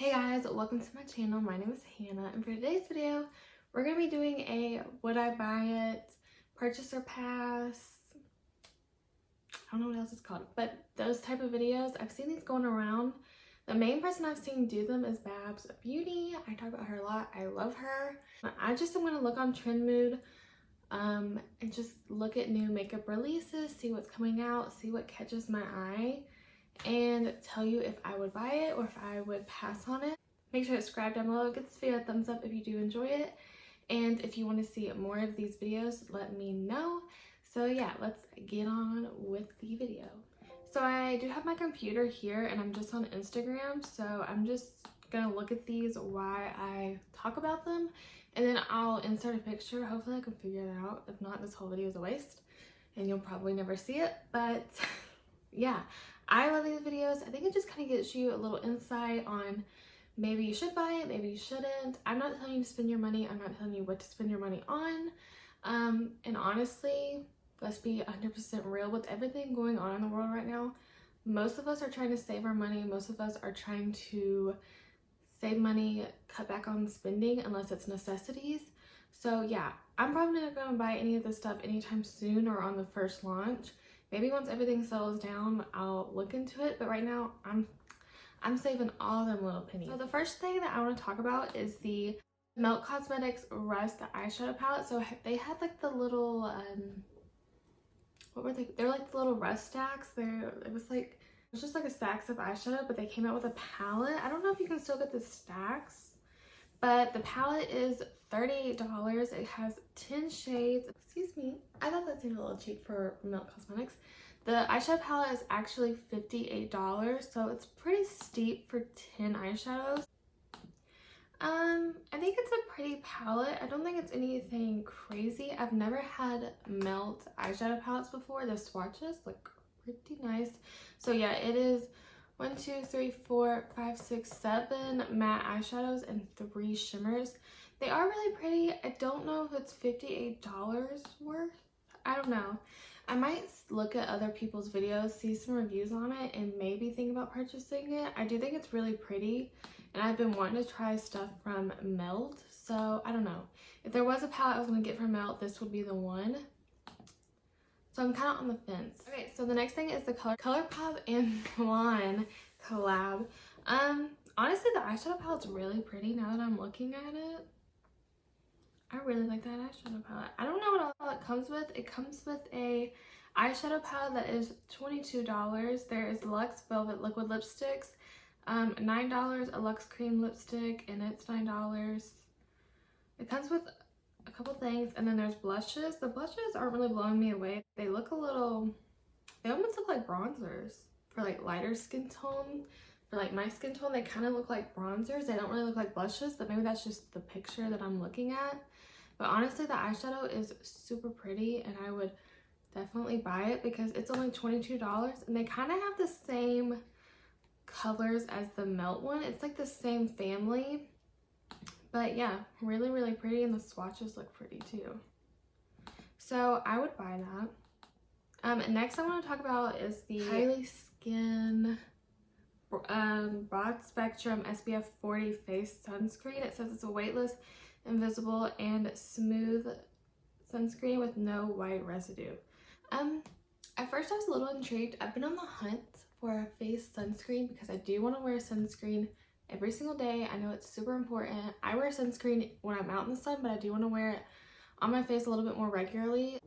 Hey guys, welcome to my channel. My name is Hannah, and for today's video we're going to be doing a would I buy it, purchase or pass, I don't know what else it's called, but those type of videos. I've seen these going around. The main person I've seen do them is Babs Beauty. I talk about her a lot. I love her. I just am going to look on Trend Mood and just look at new makeup releases, see what's coming out, see what catches my eye, and tell you if I would buy it or if I would pass on it. Make sure to subscribe down below, give this video a thumbs up if you do enjoy it, and if you want to see more of these videos, let me know. So yeah, let's get on with the video. So I do have my computer here and I'm just on Instagram, so I'm just gonna look at these while I talk about them, and then I'll insert a picture. Hopefully I can figure it out. If not, this whole video is a waste and you'll probably never see it. But yeah, I love these videos. I think it just kind of gives you a little insight on maybe you should buy it, maybe you shouldn't. I'm not telling you to spend your money. I'm not telling you what to spend your money on. And honestly, let's be 100% real with everything going on in the world right now. Most of us are trying to save our money. Most of us are trying to save money, cut back on spending unless it's necessities. So yeah, I'm probably not going to buy any of this stuff anytime soon or on the first launch. Maybe once everything settles down, I'll look into it. But right now, I'm saving all them little pennies. So the first thing that I want to talk about is the Melt Cosmetics Rust eyeshadow palette. So they had like the little, what were they? They're like the little rust stacks. It was just like a stacks of eyeshadow, but they came out with a palette. I don't know if you can still get the stacks, but the palette is $38. It has 10 shades. Excuse me, I thought that seemed a little cheap for Melt Cosmetics. The eyeshadow palette is actually $58, so it's pretty steep for 10 eyeshadows. I think it's a pretty palette. I don't think it's anything crazy. I've never had Melt eyeshadow palettes before. The swatches look pretty nice. So yeah, it is 1, 2, 3, 4, 5, 6, 7 matte eyeshadows and 3 shimmers. They are really pretty. I don't know if it's $58 worth. I don't know. I might look at other people's videos, see some reviews on it, and maybe think about purchasing it. I do think it's really pretty, and I've been wanting to try stuff from Melt, so I don't know. If there was a palette I was going to get from Melt, this would be the one. So I'm kind of on the fence. Okay, so the next thing is the Colourpop and Milan collab. Honestly, the eyeshadow palette's really pretty now that I'm looking at it. I really like that eyeshadow palette. I don't know what all it comes with. It comes with a eyeshadow palette that is $22. There is Luxe Velvet Liquid Lipsticks, $9, a Luxe Cream Lipstick, and it's $9. It comes with a couple things, and then there's blushes. The blushes aren't really blowing me away. They look a little, they almost look like bronzers for like lighter skin tone. For like my skin tone, they kind of look like bronzers. They don't really look like blushes, but maybe that's just the picture that I'm looking at. But honestly, the eyeshadow is super pretty, and I would definitely buy it because it's only $22, and they kind of have the same colors as the Melt one. It's like the same family. But yeah, really, really pretty, and the swatches look pretty too. So I would buy that. Next I want to talk about is the Kylie Skin Broad Spectrum SPF 40 Face Sunscreen. It says it's a weightless, invisible, and smooth sunscreen with no white residue. At first I was a little intrigued. I've been on the hunt for a face sunscreen because I do want to wear sunscreen every single day. I know it's super important. I wear sunscreen when I'm out in the sun, but I do want to wear it on my face a little bit more regularly.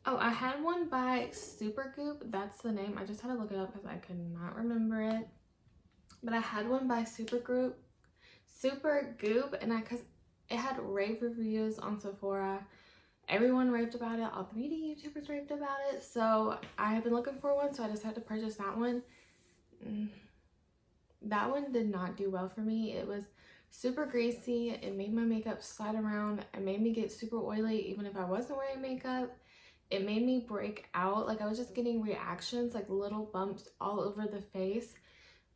Oh, I had one by Supergoop. That's the name. I just had to look it up because I could not remember it. But I had one by Supergoop, and because it had rave reviews on Sephora. Everyone raved about it. All the beauty YouTubers raved about it. So I have been looking for one, so I decided to purchase that one. That one did not do well for me. It was super greasy. It made my makeup slide around. It made me get super oily even if I wasn't wearing makeup. It made me break out. Like I was just getting reactions, like little bumps all over the face.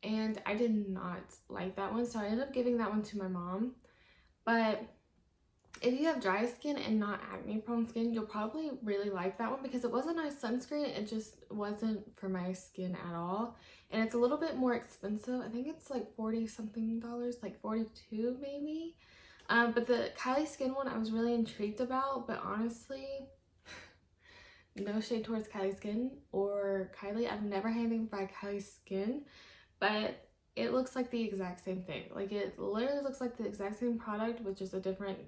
And I did not like that one. So I ended up giving that one to my mom. But if you have dry skin and not acne prone skin, you'll probably really like that one because it was a nice sunscreen. It just wasn't for my skin at all. And it's a little bit more expensive. I think it's like 40 something dollars, like 42 maybe. But the Kylie Skin one I was really intrigued about, but honestly, no shade towards Kylie Skin or Kylie. I've never had anything by Kylie Skin, but it looks like the exact same thing. Like, it literally looks like the exact same product with just a different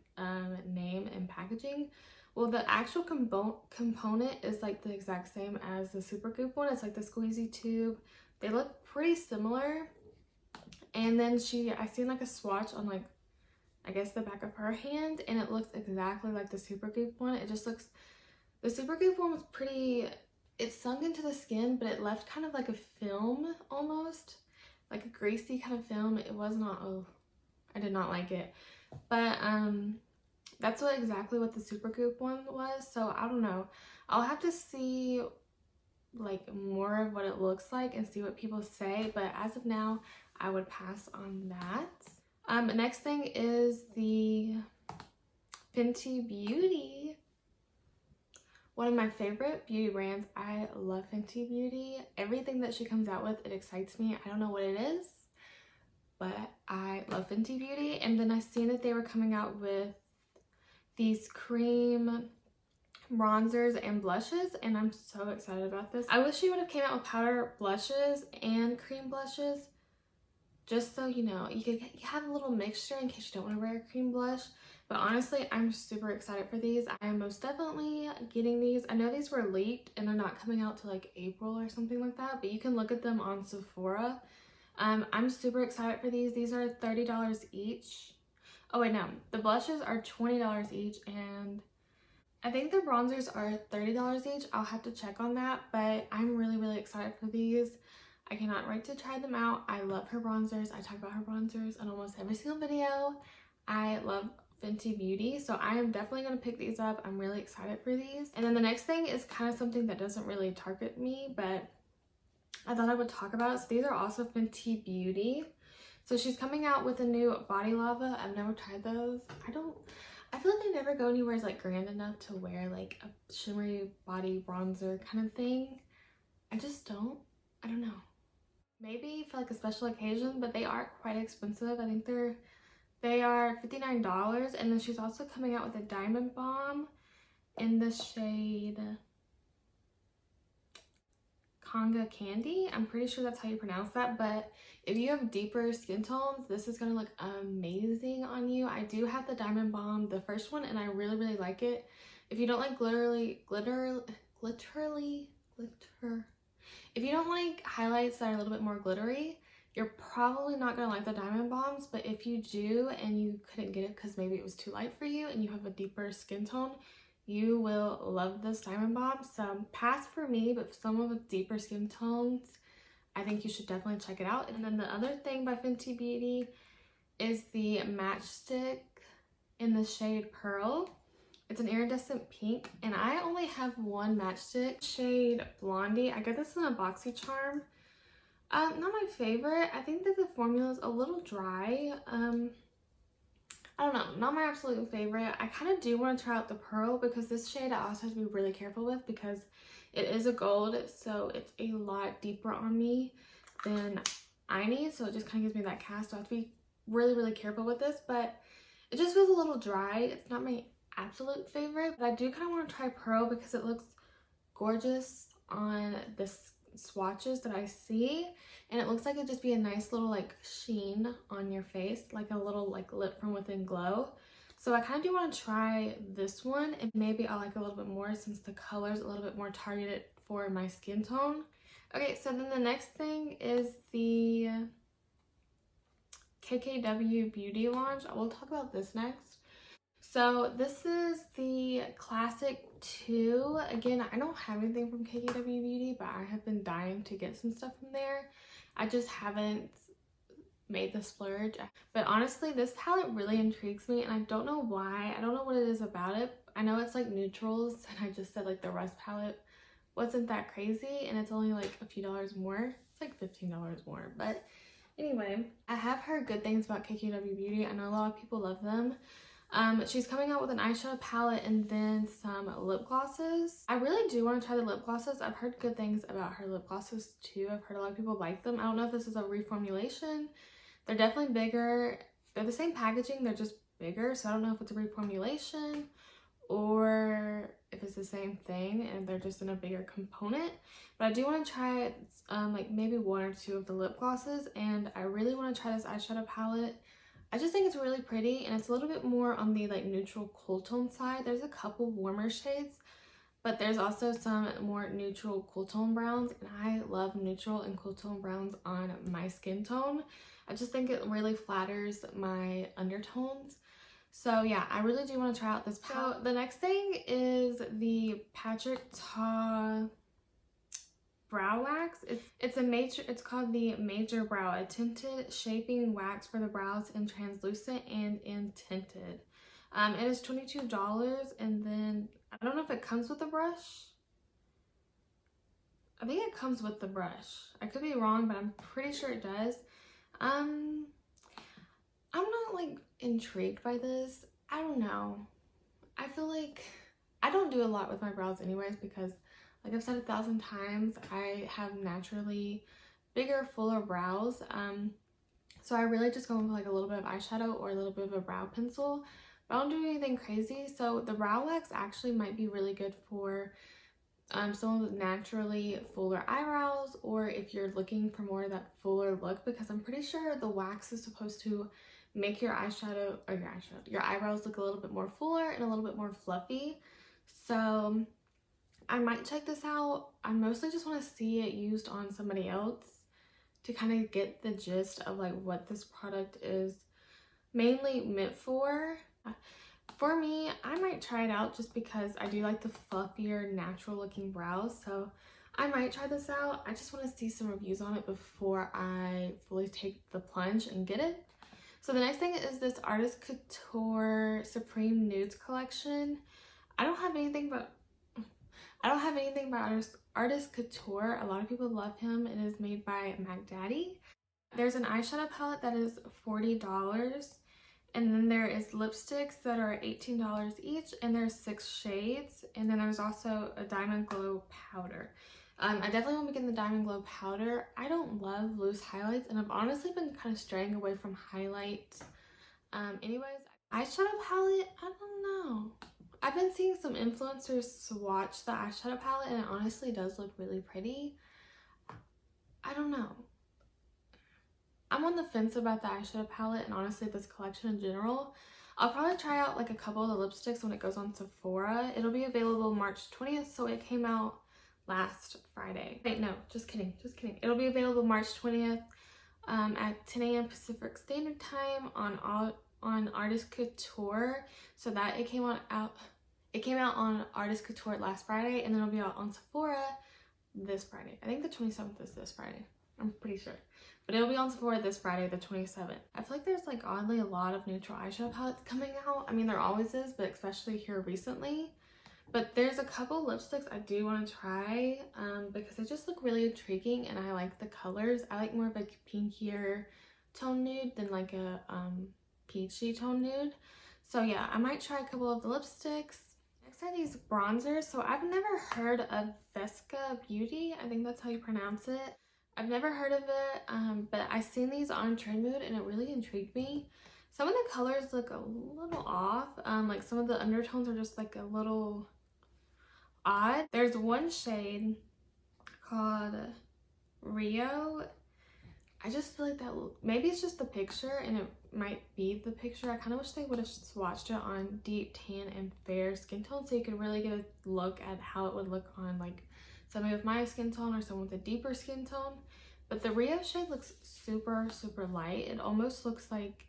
name and packaging. Well, the actual component is like the exact same as the Supergoop one. It's like the squeezy tube. They look pretty similar. And then I seen like a swatch on like, I guess the back of her hand, and it looks exactly like the Supergoop one. It just looks, the Supergoop one was pretty, it sunk into the skin, but it left kind of like a film almost. Like a greasy kind of film. It was not, oh, I did not like it. But that's exactly what the Supergoop one was. So I don't know. I'll have to see like more of what it looks like and see what people say. But as of now, I would pass on that. Next thing is the Fenty Beauty. One of my favorite beauty brands. I love Fenty Beauty. Everything that she comes out with, it excites me. I don't know what it is, but I love Fenty Beauty. And then I seen that they were coming out with these cream bronzers and blushes, and I'm so excited about this. I wish she would have came out with powder blushes and cream blushes, just so you know, you could have a little mixture in case you don't want to wear a cream blush. But honestly, I'm super excited for these. I am most definitely getting these. I know these were leaked and they're not coming out till like April or something like that, but you can look at them on Sephora. I'm super excited for these. These are $30 each. Oh wait, no, the blushes are $20 each, and I think the bronzers are $30 each. I'll have to check on that, but I'm really excited for these. I cannot wait to try them out. I love her bronzers. I talk about her bronzers on almost every single video. I love Fenty Beauty, so I am definitely going to pick these up. I'm really excited for these. And then the next thing is kind of something that doesn't really target me, but I thought I would talk about it. So these are also Fenty Beauty. So she's coming out with a new Body Lava. I've never tried those. I feel like I never go anywhere like grand enough to wear like a shimmery body bronzer kind of thing. I just don't. I don't know. Maybe for like a special occasion, but they are quite expensive. I think they are $59, and then she's also coming out with a Diamond Balm in the shade Conga Candy. I'm pretty sure that's how you pronounce that, but if you have deeper skin tones, this is going to look amazing on you. I do have the Diamond Balm, the first one, and I really like it. If you don't like if you don't like highlights that are a little bit more glittery, you're probably not going to like the Diamond Balms, but if you do and you couldn't get it because maybe it was too light for you and you have a deeper skin tone, you will love this Diamond Balm. So pass for me, but for someone with deeper skin tones, I think you should definitely check it out. And then the other thing by Fenty Beauty is the Matchstix in the shade Purrrl. It's an iridescent pink, and I only have one Matchstix shade Blondie. I got this in a BoxyCharm. Not my favorite. I think that the formula is a little dry. I don't know, not my absolute favorite. I kind of do want to try out the Purrrl because this shade I also have to be really careful with because it is a gold, so it's a lot deeper on me than I need, so it just kind of gives me that cast. So I have to be really careful with this, but it just feels a little dry. It's not my absolute favorite, but I do kind of want to try Purrrl because it looks gorgeous on this swatches that I see, and it looks like it'd just be a nice little like sheen on your face, like a little like lit from within glow. So I kind of do want to try this one, and maybe I'll like it a little bit more since the color's a little bit more targeted for my skin tone. Okay, so then the next thing is the KKW Beauty launch. I will talk about this next. So this is the Classic 2. Again, I don't have anything from KKW Beauty, but I have been dying to get some stuff from there. I just haven't made the splurge. But honestly, this palette really intrigues me, and I don't know why. I don't know what it is about it. I know it's like neutrals, and I just said like the Rust palette wasn't that crazy, and it's only like a few dollars more. It's like $15 more. But anyway, I have heard good things about KKW Beauty. I know a lot of people love them. She's coming out with an eyeshadow palette and then some lip glosses. I really do want to try the lip glosses. I've heard good things about her lip glosses too. I've heard a lot of people like them. I don't know if this is a reformulation. They're definitely bigger. They're the same packaging, they're just bigger. So I don't know if it's a reformulation or if it's the same thing and they're just in a bigger component. But I do want to try like maybe 1 or 2 of the lip glosses, and I really want to try this eyeshadow palette. I just think it's really pretty, and it's a little bit more on the like neutral cool tone side. There's a couple warmer shades, but there's also some more neutral cool tone browns, and I love neutral and cool tone browns on my skin tone. I just think it really flatters my undertones. So yeah, I really do want to try out this palette. So the next thing is the Patrick Ta brow wax. It's called the Major Brow, a tinted shaping wax for the brows in translucent and in tinted. It is $22, and then I don't know if it comes with a brush. I think it comes with the brush. I could be wrong, but I'm pretty sure it does. I'm not like intrigued by this. I don't know. I feel like I don't do a lot with my brows anyways because, like I've said 1,000 times, I have naturally bigger, fuller brows. So I really just go in with like a little bit of eyeshadow or a little bit of a brow pencil. But I don't do anything crazy. So the brow wax actually might be really good for someone with naturally fuller eyebrows, or if you're looking for more of that fuller look, because I'm pretty sure the wax is supposed to make your eyeshadow or your eyebrows look a little bit more fuller and a little bit more fluffy. So I might check this out. I mostly just want to see it used on somebody else to kind of get the gist of like what this product is mainly meant for. For me, I might try it out just because I do like the fluffier, natural looking brows. So I might try this out. I just want to see some reviews on it before I fully take the plunge and get it. So the next thing is this Artist Couture Supreme Nudes collection. I don't have anything by Artist Couture. A lot of people love him. It is made by Mac Daddy. There's an eyeshadow palette that is $40. And then there is lipsticks that are $18 each, and there's 6 shades. And then there's also a Diamond Glow powder. I definitely won't be getting the Diamond Glow powder. I don't love loose highlights, and I've honestly been kind of straying away from highlights. Anyways, eyeshadow palette, I don't know. I've been seeing some influencers swatch the eyeshadow palette, and it honestly does look really pretty. I don't know. I'm on the fence about the eyeshadow palette and honestly this collection in general. I'll probably try out like a couple of the lipsticks when it goes on Sephora. It'll be available March 20th, so it came out last Friday. Wait, no, just kidding. It'll be available March 20th at 10 a.m. Pacific Standard Time on Artist Couture. So that it came out on Artist Couture last Friday, and then it'll be out on Sephora this Friday. I think the 27th is this Friday. I'm pretty sure. But it'll be on Sephora this Friday, the 27th. I feel like there's like oddly a lot of neutral eyeshadow palettes coming out. I mean, there always is, but especially here recently. But there's a couple lipsticks I do want to try because they just look really intriguing, and I like the colors. I like more of a pinkier tone nude than like a peachy tone nude. So yeah, I might try a couple of the lipsticks. Next are these bronzers. So I've never heard of Vesca Beauty. I think that's how you pronounce it. I've never heard of it, but I seen these on Trend Mood and it really intrigued me. Some of the colors look a little off. Like some of the undertones are just like a little odd. There's one shade called Rio. I just feel like that, maybe it's just the picture, and it might be the picture. I kind of wish they would have swatched it on deep tan and fair skin tone so you could really get a look at how it would look on like somebody with my skin tone or someone with a deeper skin tone. But the Rio shade looks super, super light. It almost looks like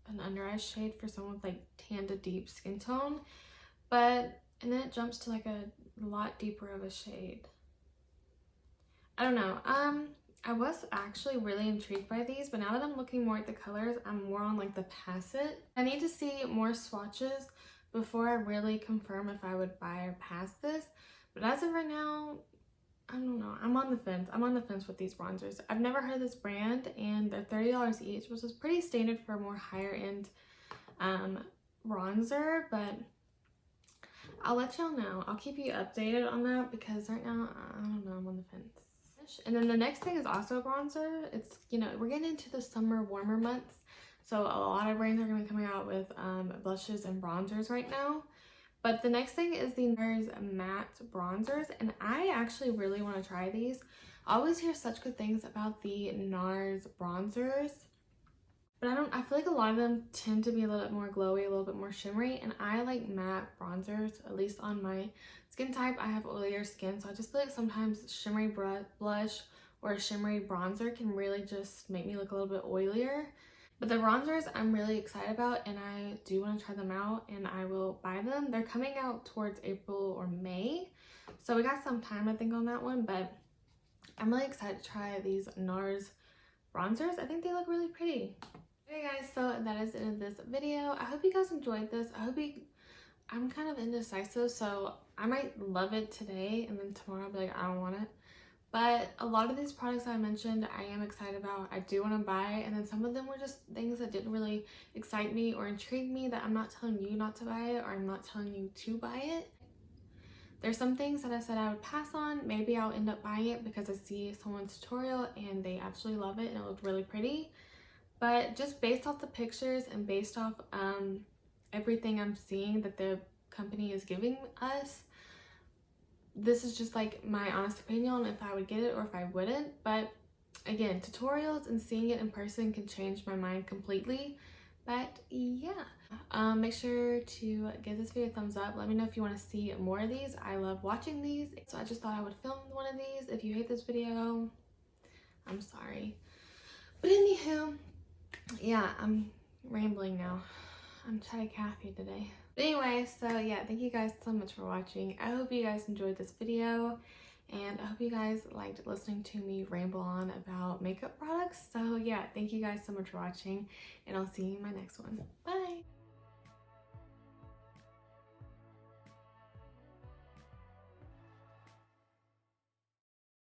an under eye shade for someone with like tan to deep skin tone. And then it jumps to like a lot deeper of a shade. I don't know. I was actually really intrigued by these, but now that I'm looking more at the colors, I'm more on like the pass it. I need to see more swatches before I really confirm if I would buy or pass this. But as of right now, I don't know. I'm on the fence. I'm on the fence with these bronzers. I've never heard of this brand, and they're $30 each, which is pretty standard for more higher end bronzer, but I'll let y'all know. I'll keep you updated on that because right now, I don't know, I'm on the fence. And then the next thing is also a bronzer. It's, you know, we're getting into the summer warmer months. So a lot of brands are going to be coming out with blushes and bronzers right now. But the next thing is the Nars matte bronzers. And I actually really want to try these. I always hear such good things about the Nars bronzers. But I feel like a lot of them tend to be a little bit more glowy, a little bit more shimmery. And I like matte bronzers, at least on my skin type. I have oilier skin, so I just feel like sometimes shimmery blush or a shimmery bronzer can really just make me look a little bit oilier. But the bronzers I'm really excited about, and I do want to try them out, and I will buy them. They're coming out towards April or May, so we got some time I think on that one, but I'm really excited to try these Nars bronzers. I think they look really pretty. Okay guys, so that is it in this video. I hope you guys enjoyed this. I'm kind of indecisive, so I might love it today and then tomorrow I'll be like, I don't want it. But a lot of these products I mentioned, I am excited about. I do want to buy, and then some of them were just things that didn't really excite me or intrigue me that I'm not telling you not to buy it, or I'm not telling you to buy it. There's some things that I said I would pass on. Maybe I'll end up buying it because I see someone's tutorial and they absolutely love it and it looked really pretty. But just based off the pictures and based off everything I'm seeing that the company is giving us, this is just like my honest opinion on if I would get it or if I wouldn't. But again, tutorials and seeing it in person can change my mind completely. But yeah, make sure to give this video a thumbs up. Let me know if you want to see more of these. I love watching these, so I just thought I would film one of these. If you hate this video, I'm sorry. But anywho, yeah, I'm rambling now. I'm chatty Cathy today. But anyway, so yeah, thank you guys so much for watching. I hope you guys enjoyed this video, and I hope you guys liked listening to me ramble on about makeup products. So yeah, thank you guys so much for watching, and I'll see you in my next one. Bye!